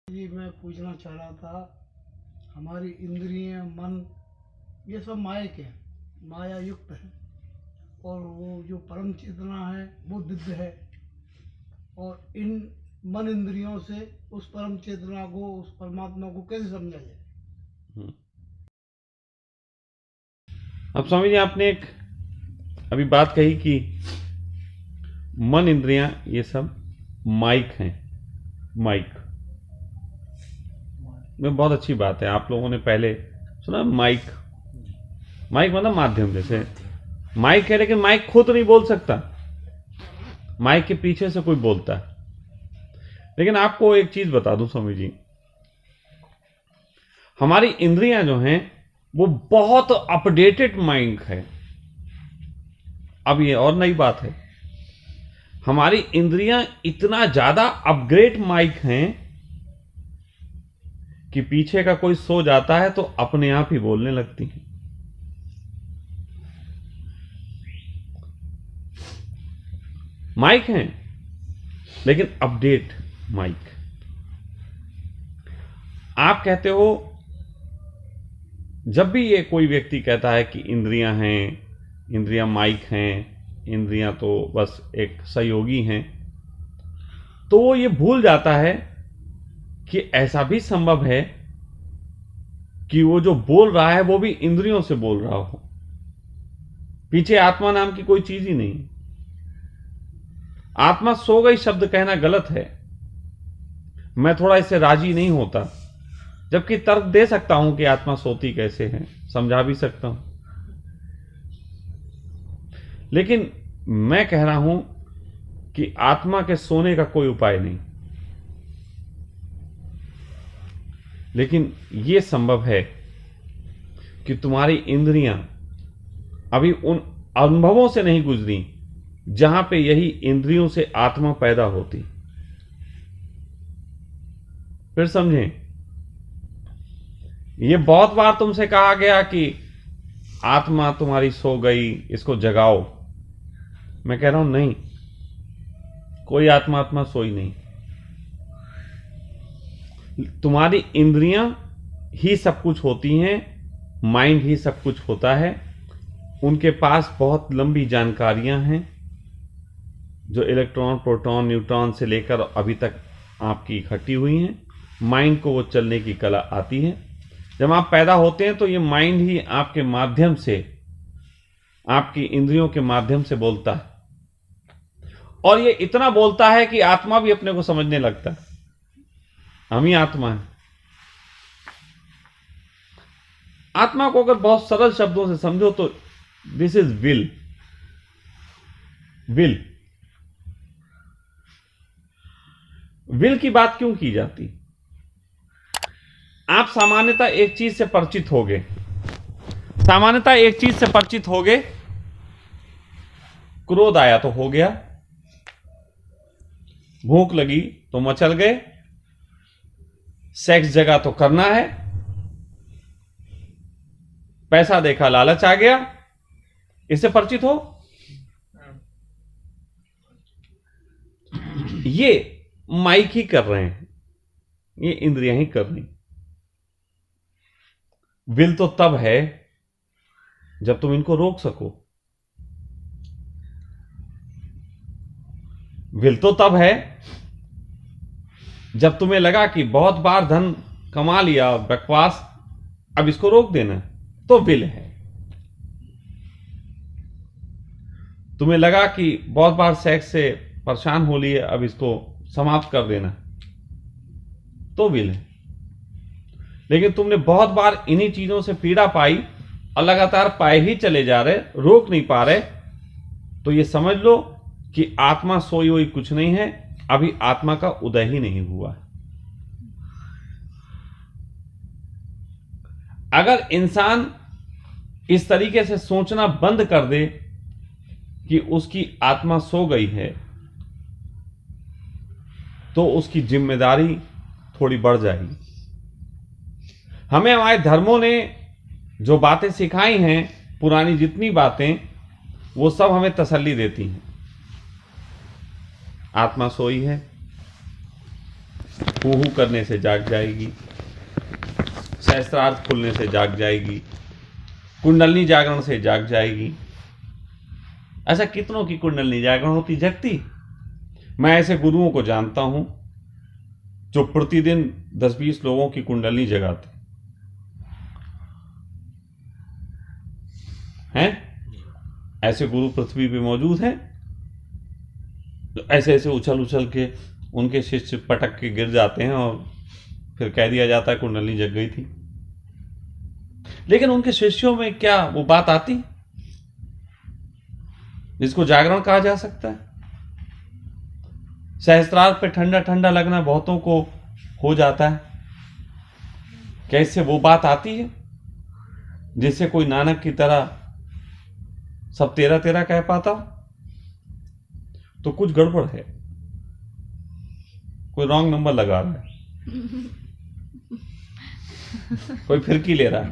जी मैं पूछना चाह रहा था, हमारी इंद्रिय मन ये सब मायक है, माया युक्त है, और वो जो परम चेतना है वो दिव्य है, और इन मन इंद्रियों से उस परम चेतना को, उस परमात्मा को कैसे समझा जाए? अब स्वामी जी, आपने एक अभी बात कही कि मन इंद्रियां ये सब माइक हैं। माइक में बहुत अच्छी बात है। आप लोगों ने पहले सुना माइक। माइक मतलब माध्यम। जैसे माइक है, लेकिन माइक खुद नहीं बोल सकता, माइक के पीछे से कोई बोलता है। लेकिन आपको एक चीज बता दूं स्वामी जी, हमारी इंद्रियां जो हैं वो बहुत अपडेटेड माइक है। अब ये और नई बात है, हमारी इंद्रियां इतना ज्यादा अपग्रेड माइक हैं कि पीछे का कोई सो जाता है तो अपने आप ही बोलने लगती हैं। माइक हैं लेकिन अपडेट माइक। आप कहते हो, जब भी ये कोई व्यक्ति कहता है कि इंद्रियां हैं, इंद्रियां माइक हैं, इंद्रियां तो बस एक सहयोगी हैं, तो वो ये भूल जाता है कि ऐसा भी संभव है कि वो जो बोल रहा है वो भी इंद्रियों से बोल रहा हो। पीछे आत्मा नाम की कोई चीज ही नहीं। आत्मा सो गई शब्द कहना गलत है। मैं थोड़ा इससे राजी नहीं होता, जबकि तर्क दे सकता हूं कि आत्मा सोती कैसे है, समझा भी सकता हूं, लेकिन मैं कह रहा हूं कि आत्मा के सोने का कोई उपाय नहीं। लेकिन यह संभव है कि तुम्हारी इंद्रियां अभी उन अनुभवों से नहीं गुजरी जहां पे यही इंद्रियों से आत्मा पैदा होती। फिर समझें, यह बहुत बार तुमसे कहा गया कि आत्मा तुम्हारी सो गई, इसको जगाओ। मैं कह रहा हूं नहीं, कोई आत्मा सोई नहीं। तुम्हारी इंद्रियां ही सब कुछ होती हैं, माइंड ही सब कुछ होता है। उनके पास बहुत लंबी जानकारियां हैं जो इलेक्ट्रॉन, प्रोटॉन, न्यूट्रॉन से लेकर अभी तक आपकी इकट्ठी हुई हैं। माइंड को वो चलने की कला आती है। जब आप पैदा होते हैं तो ये माइंड ही आपके माध्यम से, आपकी इंद्रियों के माध्यम से बोलता है, और ये इतना बोलता है कि आत्मा भी अपने को समझने लगता है, हम ही आत्मा है। आत्मा को अगर बहुत सरल शब्दों से समझो तो दिस इज विल। विल की बात क्यों की जाती? आप सामान्यतः एक चीज से परिचित होगे, क्रोध आया तो हो गया, भूख लगी तो मचल गए, सेक्स जगा तो करना है, पैसा देखा लालच आ गया। इससे परिचित हो? ये माइक ही कर रहे हैं, ये इंद्रियां ही कर रही। विल तो तब है जब तुम इनको रोक सको। विल तो तब है जब तुम्हें लगा कि बहुत बार धन कमा लिया, बकवास, अब इसको रोक देना, तो विल है। तुम्हें लगा कि बहुत बार सेक्स से परेशान हो लिए, अब इसको समाप्त कर देना, तो विल है। लेकिन तुमने बहुत बार इन्हीं चीजों से पीड़ा पाई और लगातार पाए ही चले जा रहे, रोक नहीं पा रहे, तो ये समझ लो कि आत्मा सोई हुई कुछ नहीं है, अभी आत्मा का उदय ही नहीं हुआ। अगर इंसान इस तरीके से सोचना बंद कर दे कि उसकी आत्मा सो गई है, तो उसकी जिम्मेदारी थोड़ी बढ़ जाएगी। हमें हमारे धर्मों ने जो बातें सिखाई हैं, पुरानी जितनी बातें, वो सब हमें तसल्ली देती हैं। आत्मा सोई है, हू करने से जाग जाएगी, सहस्त्रार्थ खुलने से जाग जाएगी, कुंडलनी जागरण से जाग जाएगी। ऐसा कितनों की कुंडलनी जागरण होती, जगती? मैं ऐसे गुरुओं को जानता हूं जो प्रतिदिन 10-20 लोगों की कुंडलनी जगाते हैं। ऐसे गुरु पृथ्वी पे मौजूद हैं। ऐसे ऐसे उछल उछल के उनके शिष्य पटक के गिर जाते हैं और फिर कह दिया जाता है कुंडली जग गई थी। लेकिन उनके शिष्यों में क्या वो बात आती जिसको जागरण कहा जा सकता है? सहस्त्रार्थ पे ठंडा ठंडा लगना बहुतों को हो जाता है। कैसे वो बात आती है जिससे कोई नानक की तरह सब तेरा तेरा कह पाता? तो कुछ गड़बड़ है, कोई रॉन्ग नंबर लगा रहा है, कोई फिरकी ले रहा है।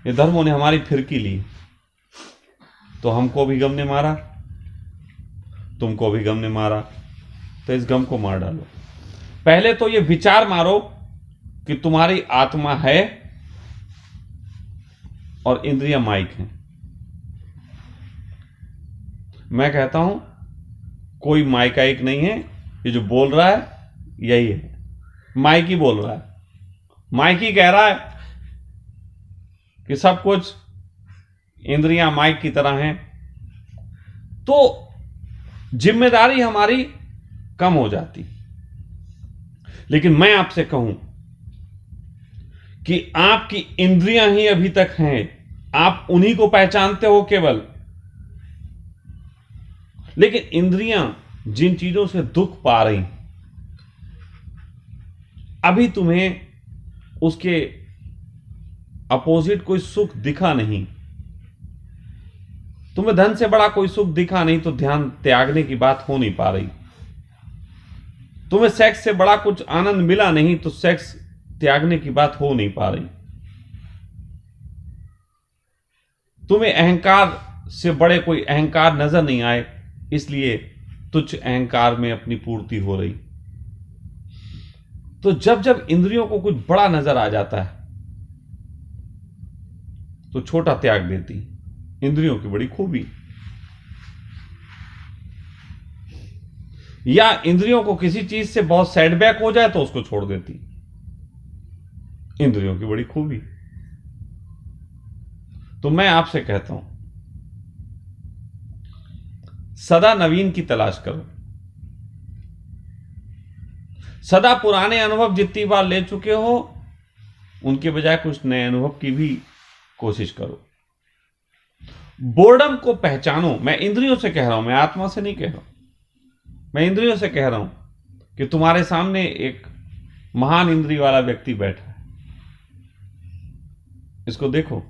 ये धर्मों ने हमारी फिरकी ली, तो हमको भी गम ने मारा, तुमको भी गम ने मारा, तो इस गम को मार डालो। पहले तो ये विचार मारो कि तुम्हारी आत्मा है और इंद्रियां माइक हैं। मैं कहता हूं कोई माइकाइक नहीं है, ये जो बोल रहा है यही है, माइक ही बोल रहा है। माइक ही कह रहा है कि सब कुछ इंद्रियां माइक की तरह हैं। तो जिम्मेदारी हमारी कम हो जाती। लेकिन मैं आपसे कहूं कि आपकी इंद्रियां ही अभी तक हैं, आप उन्हीं को पहचानते हो केवल। लेकिन इंद्रियां जिन चीजों से दुख पा रही, अभी तुम्हें उसके अपोजिट कोई सुख दिखा नहीं, तुम्हें धन से बड़ा कोई सुख दिखा नहीं, तो ध्यान त्यागने की बात हो नहीं पा रही। तुम्हें सेक्स से बड़ा कुछ आनंद मिला नहीं, तो सेक्स त्यागने की बात हो नहीं पा रही। तुम्हें अहंकार से बड़े कोई अहंकार नजर नहीं आए, इसलिए तुच्छ अहंकार में अपनी पूर्ति हो रही। तो जब जब इंद्रियों को कुछ बड़ा नजर आ जाता है तो छोटा त्याग देती। इंद्रियों की बड़ी खूबी। या इंद्रियों को किसी चीज से बहुत सेटबैक हो जाए तो उसको छोड़ देती। इंद्रियों की बड़ी खूबी। तो मैं आपसे कहता हूं, सदा नवीन की तलाश करो। सदा पुराने अनुभव जितनी बार ले चुके हो, उनके बजाय कुछ नए अनुभव की भी कोशिश करो। बोर्डम को पहचानो। मैं इंद्रियों से कह रहा हूं, मैं आत्मा से नहीं कह रहा हूं। मैं इंद्रियों से कह रहा हूं कि तुम्हारे सामने एक महान इंद्रिय वाला व्यक्ति बैठा है, इसको देखो।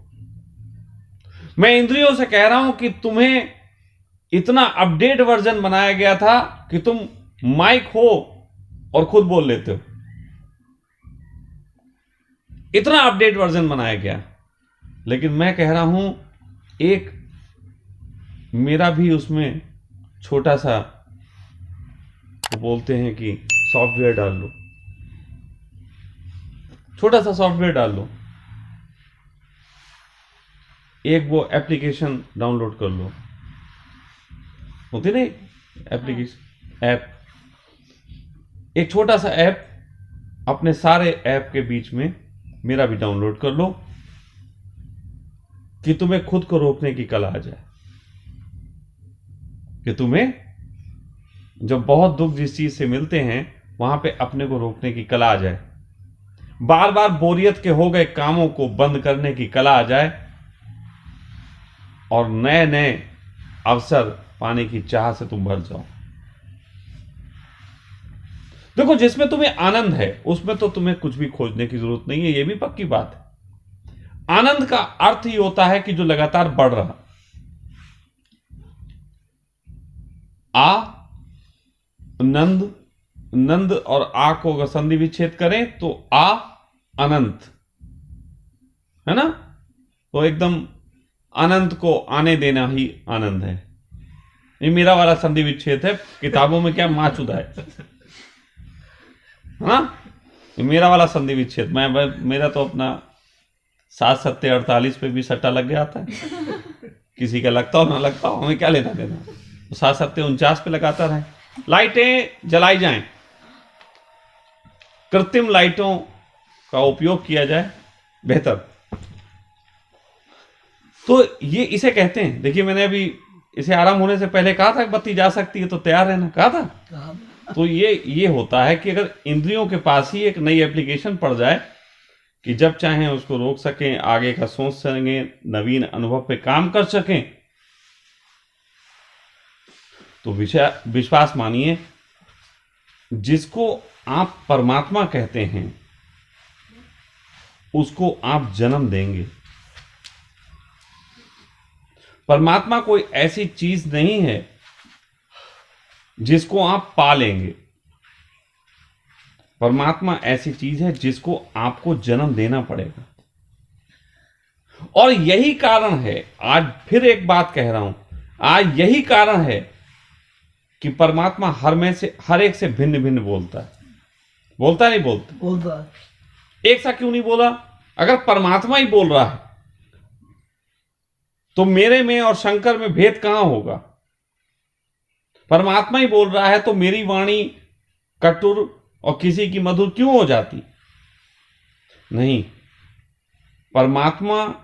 मैं इंद्रियों से कह रहा हूं कि तुम्हें इतना अपडेट वर्जन बनाया गया था कि तुम माइक हो और खुद बोल लेते हो। इतना अपडेट वर्जन बनाया गया। लेकिन मैं कह रहा हूं एक मेरा भी उसमें छोटा सा, वो बोलते हैं कि सॉफ्टवेयर डाल लो, छोटा सा सॉफ्टवेयर डाल लो, एक वो एप्लीकेशन डाउनलोड कर लो, होती नहीं एप्लीकेशन ऐप, एक छोटा सा ऐप अपने सारे ऐप के बीच में मेरा भी डाउनलोड कर लो कि तुम्हें खुद को रोकने की कला आ जाए। कि तुम्हें जब बहुत दुख जिस चीज से मिलते हैं वहां पे अपने को रोकने की कला आ जाए। बार बार बोरियत के हो गए कामों को बंद करने की कला आ जाए और नए नए अवसर पाने की चाह से तुम भर जाओ। देखो, जिसमें तुम्हें आनंद है उसमें तो तुम्हें कुछ भी खोजने की जरूरत नहीं है, यह भी पक्की बात है। आनंद का अर्थ ही होता है कि जो लगातार बढ़ रहा। नंद, नंद और आ को अगर संधि विच्छेद करें तो आ अनंत है ना। तो एकदम अनंत को आने देना ही आनंद है। ये मेरा वाला संधि विच्छेद है, किताबों में क्या माचुदा है। है ना। ये मेरा वाला संधि विच्छेद, मेरा तो अपना 7 7 48 पे भी सट्टा लग गया था। किसी का लगता हो ना लगता हो, हमें क्या लेना देना। 7 7 49 पे लगाता रहे। लाइटें जलाई जाएं, कृत्रिम लाइटों का उपयोग किया जाए, बेहतर। तो ये इसे कहते हैं, देखिए मैंने अभी इसे आराम होने से पहले कहा था कि बत्ती जा सकती है तो तैयार रहना, कहा था। तो ये होता है कि अगर इंद्रियों के पास ही एक नई एप्लीकेशन पड़ जाए कि जब चाहें उसको रोक सकें, आगे का सोच सकें, नवीन अनुभव पे काम कर सकें, तो विश्वास मानिए, जिसको आप परमात्मा कहते हैं उसको आप जन्म देंगे। परमात्मा कोई ऐसी चीज नहीं है जिसको आप पा लेंगे। परमात्मा ऐसी चीज है जिसको आपको जन्म देना पड़ेगा। और यही कारण है, आज फिर एक बात कह रहा हूं, आज यही कारण है कि परमात्मा हर एक से भिन्न भिन्न बोलता है। बोलता नहीं बोलता एक सा क्यों नहीं बोला? अगर परमात्मा ही बोल रहा है तो मेरे में और शंकर में भेद कहां होगा? परमात्मा ही बोल रहा है तो मेरी वाणी कटुर और किसी की मधुर क्यों हो जाती? नहीं, परमात्मा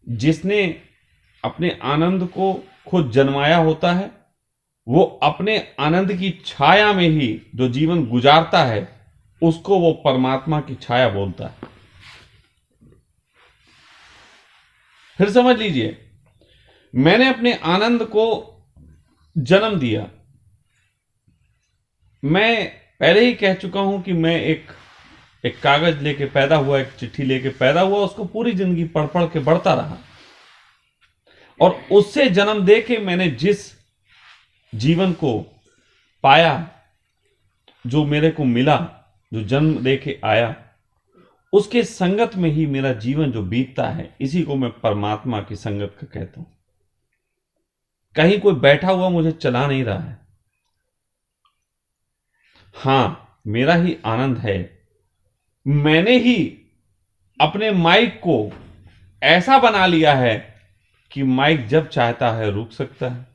जिसने अपने आनंद को खुद जन्माया होता है, वो अपने आनंद की छाया में ही जो जीवन गुजारता है उसको वो परमात्मा की छाया बोलता है। फिर समझ लीजिए, मैंने अपने आनंद को जन्म दिया। मैं पहले ही कह चुका हूं कि मैं एक कागज लेके पैदा हुआ, एक चिट्ठी लेके पैदा हुआ, उसको पूरी जिंदगी पढ़ पढ़ के बढ़ता रहा। और उससे जन्म दे के मैंने जिस जीवन को पाया, जो मेरे को मिला, जो जन्म दे के आया, उसके संगत में ही मेरा जीवन जो बीतता है, इसी को मैं परमात्मा की संगत का कहता हूं। कहीं कोई बैठा हुआ मुझे चला नहीं रहा है। हां, मेरा ही आनंद है। मैंने ही अपने माइक को ऐसा बना लिया है कि माइक जब चाहता है रुक सकता है,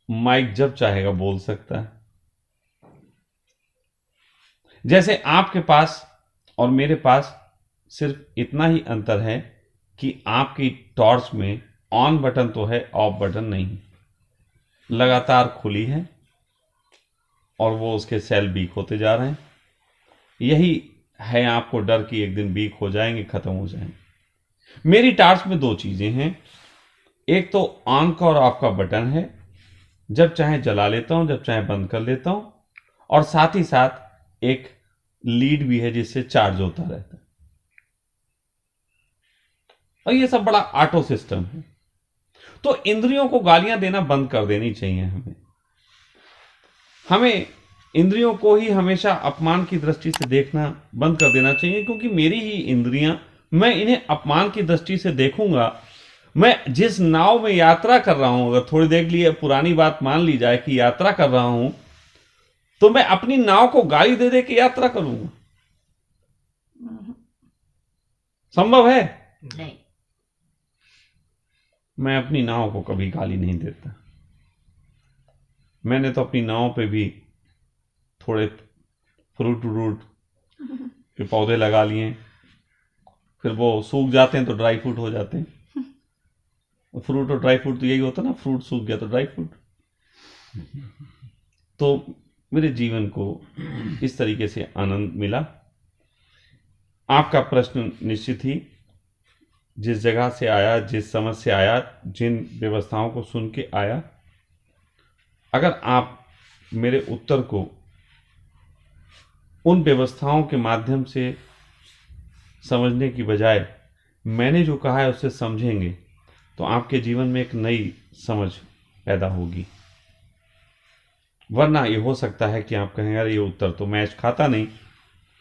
माइक जब चाहेगा बोल सकता है। जैसे आपके पास और मेरे पास सिर्फ इतना ही अंतर है कि आपकी टॉर्च में ऑन बटन तो है, ऑफ बटन नहीं। लगातार खुली है और वो उसके सेल वीक होते जा रहे हैं। यही है आपको डर कि एक दिन वीक हो जाएंगे, खत्म हो जाएंगे। मेरी टॉर्च में 2 चीजें हैं, एक तो ऑन का और ऑफ का बटन है, जब चाहे जला लेता हूं, जब चाहे बंद कर लेता हूं, और साथ ही साथ एक लीड भी है जिससे चार्ज होता रहता है। और ये सब बड़ा ऑटो सिस्टम है। तो इंद्रियों को गालियां देना बंद कर देनी चाहिए। हमें इंद्रियों को ही हमेशा अपमान की दृष्टि से देखना बंद कर देना चाहिए, क्योंकि मेरी ही इंद्रियां, मैं इन्हें अपमान की दृष्टि से देखूंगा। मैं जिस नाव में यात्रा कर रहा हूं, अगर थोड़ी देर के लिए पुरानी बात मान ली जाए कि यात्रा कर रहा हूं, तो मैं अपनी नाव को गाली दे दे के यात्रा करूंगा? संभव है? नहीं। मैं अपनी नाव को कभी गाली नहीं देता। मैंने तो अपनी नाव पे भी थोड़े फ्रूट के पौधे लगा लिए, फिर वो सूख जाते हैं तो ड्राई फ्रूट हो जाते हैं। फ्रूट और ड्राई फ्रूट तो यही होता ना, फ्रूट सूख गया तो ड्राई फ्रूट। तो मेरे जीवन को इस तरीके से आनंद मिला। आपका प्रश्न निश्चित ही जिस जगह से आया, जिस समझ से आया, जिन व्यवस्थाओं को सुन के आया, अगर आप मेरे उत्तर को उन व्यवस्थाओं के माध्यम से समझने की बजाय मैंने जो कहा है उससे समझेंगे, तो आपके जीवन में एक नई समझ पैदा होगी। वरना ये हो सकता है कि आप कहें, यार ये उत्तर तो मैच खाता नहीं,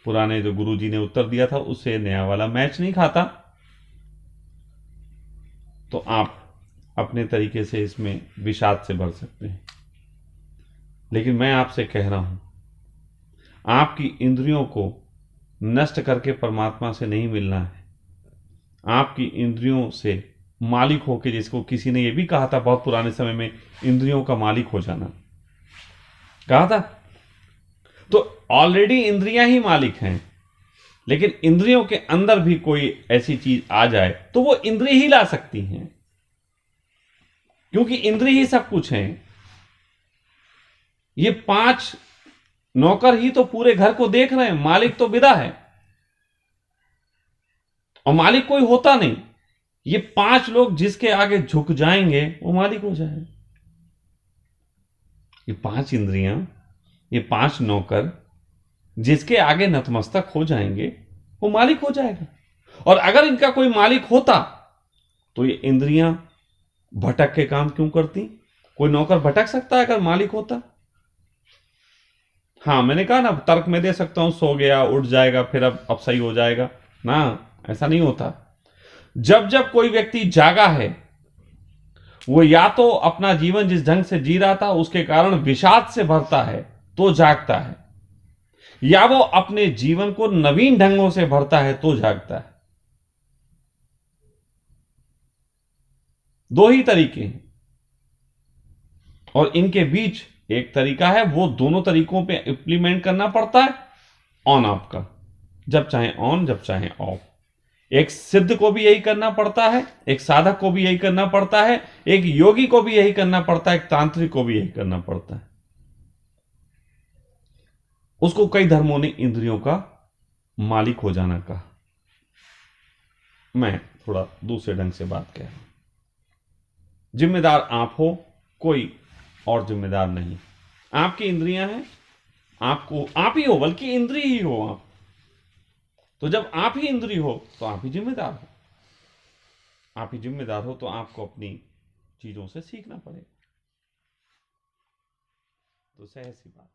पुराने जो गुरुजी ने उत्तर दिया था उससे नया वाला मैच नहीं खाता। तो आप अपने तरीके से इसमें विषाद से भर सकते हैं। लेकिन मैं आपसे कह रहा हूं आपकी इंद्रियों को नष्ट करके परमात्मा से नहीं मिलना है। आपकी इंद्रियों से मालिक होके, जिसको किसी ने यह भी कहा था बहुत पुराने समय में, इंद्रियों का मालिक हो जाना कहा था। तो ऑलरेडी इंद्रियां ही मालिक हैं, लेकिन इंद्रियों के अंदर भी कोई ऐसी चीज आ जाए तो वो इंद्रिय ही ला सकती हैं, क्योंकि इंद्रिय ही सब कुछ है। ये 5 नौकर ही तो पूरे घर को देख रहे हैं, मालिक तो विदा है, और मालिक कोई होता नहीं। ये 5 लोग जिसके आगे झुक जाएंगे वो मालिक हो जाएगा। ये 5 इंद्रियां, ये 5 नौकर जिसके आगे नतमस्तक हो जाएंगे वो मालिक हो जाएगा। और अगर इनका कोई मालिक होता तो ये इंद्रियां भटक के काम क्यों करती? कोई नौकर भटक सकता है अगर मालिक होता? हाँ, मैंने कहा ना, तर्क में दे सकता हूं, सो गया उठ जाएगा फिर अब सही हो जाएगा ना, ऐसा नहीं होता। जब जब कोई व्यक्ति जागा है, वो या तो अपना जीवन जिस ढंग से जी रहा था उसके कारण विषाद से भरता है तो जागता है, या वो अपने जीवन को नवीन ढंगों से भरता है तो जागता है। 2 ही तरीके हैं, और इनके बीच एक तरीका है, वो दोनों तरीकों पे इंप्लीमेंट करना पड़ता है ऑन ऑफ का, जब चाहे ऑन जब चाहे ऑफ। एक सिद्ध को भी यही करना पड़ता है, एक साधक को भी यही करना पड़ता है, एक योगी को भी यही करना पड़ता है, एक तांत्रिक को भी यही करना पड़ता है। उसको कई धर्मों ने इंद्रियों का मालिक हो जाना कहा। मैं थोड़ा दूसरे ढंग से बात कह रहा हूं। जिम्मेदार आप हो, कोई और जिम्मेदार नहीं। आपकी इंद्रियां हैं, आपको आप ही हो, बल्कि इंद्रिय ही हो आप। तो जब आप ही इंद्रिय हो तो आप ही जिम्मेदार हो। आप ही जिम्मेदार हो तो आपको अपनी चीजों से सीखना पड़ेगा। तो सहज सी बात।